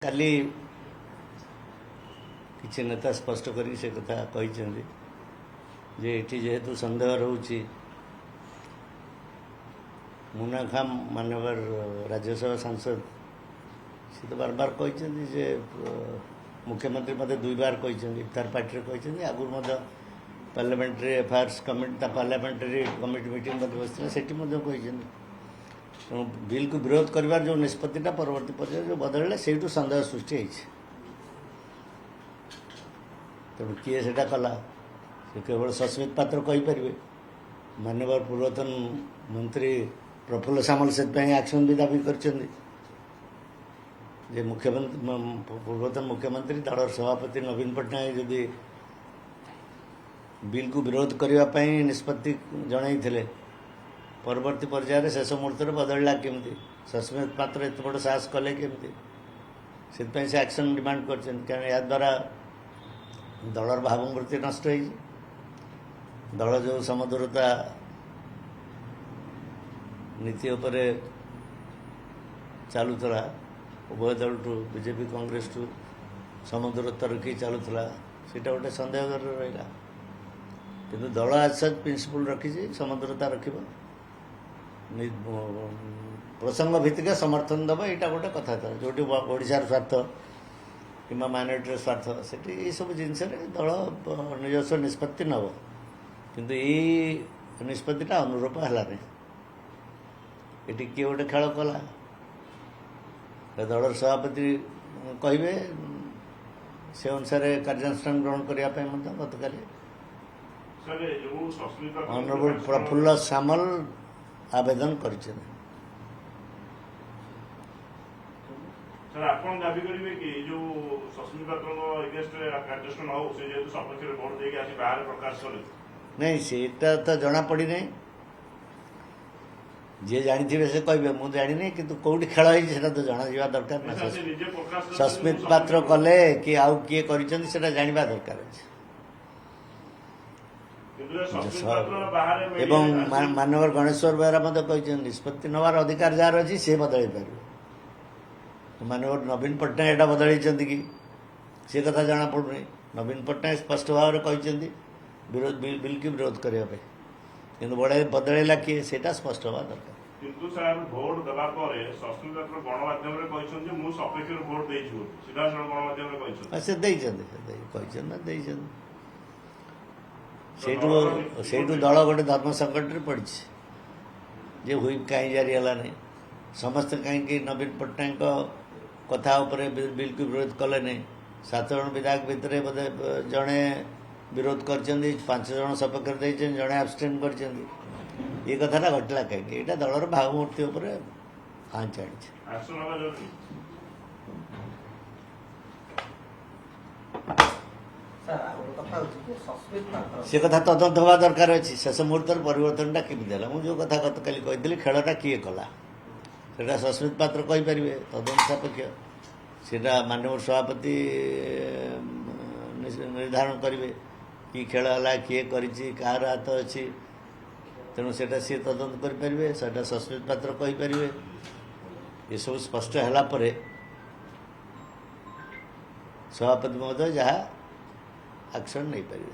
काली किसी नेता स्पष्ट करी से कथा कहते जे ये जेहेतु संदेह रोचे मुन्ना खां मानवर राज्यसभा सांसद सी तो बार बार कहते जे मुख्यमंत्री मत दुई बार कहते इफ्तार पार्टी कहते आगुरी parliamentary affairs committee parliamentary committee meeting बसते से कहते बिल को विरोध कर जो निष्पत्तिटा परवर्ती पर्याय जो बदल से सन्देह सृष्टि तेणु किए से कला से केवल सस्मित पात्र कहीपर माननीय पूर्वतन मंत्री प्रफुल्ल सामल से एक्शन भी दाबी कर मुख्यमंत्री पूर्वतन मुख्यमंत्री दल सभापति नवीन पट्टनायक जदि बिल को विरोध करने निष्पत्ति जन परवर्ती पर्यायर शेष मुहूर्त बदलला केमती सस्मित पात्र एत बड़ साहस कले केमती से एक्शन डिमांड कर या द्वारा दलर भावमूर्ति नष्ट हो दल जो समदूरता नीति उपर चलुला उभय दल टू बीजेपी कांग्रेस टू समदूरता रखी चलुला सीटा गोटे सन्देह रहा किंतु दल आज प्रिंसिपल रखी समदूरता रखिबा प्रसंग भित्तिक समर्थन दबा यहाँ गोटे कथा था जो ओडार स्वार्थ कि माइनॉरिटी स्वार्थ से सब जिनस दल निजस्व निष्पत्ति नब किंतु ये निष्पत्तिटा अनुरूप है ये किए गोटे खेल कला दलर सभापति कहे से अनुसार कार्यानुष्ठान ग्रहण करने गत काली ऑनरेबल प्रफुल्ल सामल आवेदन कर दाबी करेंगे कि जो सस्मित पात्र कार्यानुष्ठान हो से जेतु सपक्ष रे वोट देके आसी बाहर प्रकाश करे नहीं सेटा तो जना पड़ी नहीं जे जानी से कहे मुझे जानी नहीं किंतु कौटी खेल है तो जना जा दरकार ना सस्मित पात्र कले कि आउ किए कर जानवा दरकार एवं मानवर गणेश्वर बेहरा कहते निष्पत्ति नवार अधिकार जार अच्छी सी बदल पार मानवर नवीन पट्टनायक यहाँ बदल कि सी कथा जना पड़ूनी नवीन पट्टनायक स्पष्ट भाव में कहते विरोध बिल की विरोध करने कि बड़े बदलैला किए से स्पष्ट हवा दरकार किंतु सर भोट दबा परे सस्मित पात्र गणमाध्यम रे कहछन जे मु सपेक्ष रे भोट देइछु सीधा सर गणमाध्यम रे कहछन से देइछन कहछन ना देइछन सेठू दल गोटे धर्म संकट रे पड़ी जे हुई कहीं जारी है नहीं समस्त कहीं नवीन पट्टनायक कथा उपरे बिल को विरोध कले नहीं 7 जन विधायक भितर बोधे जड़े विरोध कर 5 जन सपक्ष जड़े आबस्टेन कर ये कथा घटला कहीं यहाँ दलर भावमूर्ति आँच आनी से कथा तदंत हवा दरकार अच्छी शेष मुहूर्त परिवर्तनटा केमी है मुझे कथा गत काली कही खेलटा किए कला से सस्मित पात्र कहीपर तदंत सापेक्ष से माननीय सभापति निर्धारण करेंगे कि खेल है किए कर हाथ अच्छी तेणु से सी तदंत करेंगे से सस्मित पात्र कहीपर ये सब स्पष्ट है सभापति महोदय जहाँ एक्शन नहीं पारे।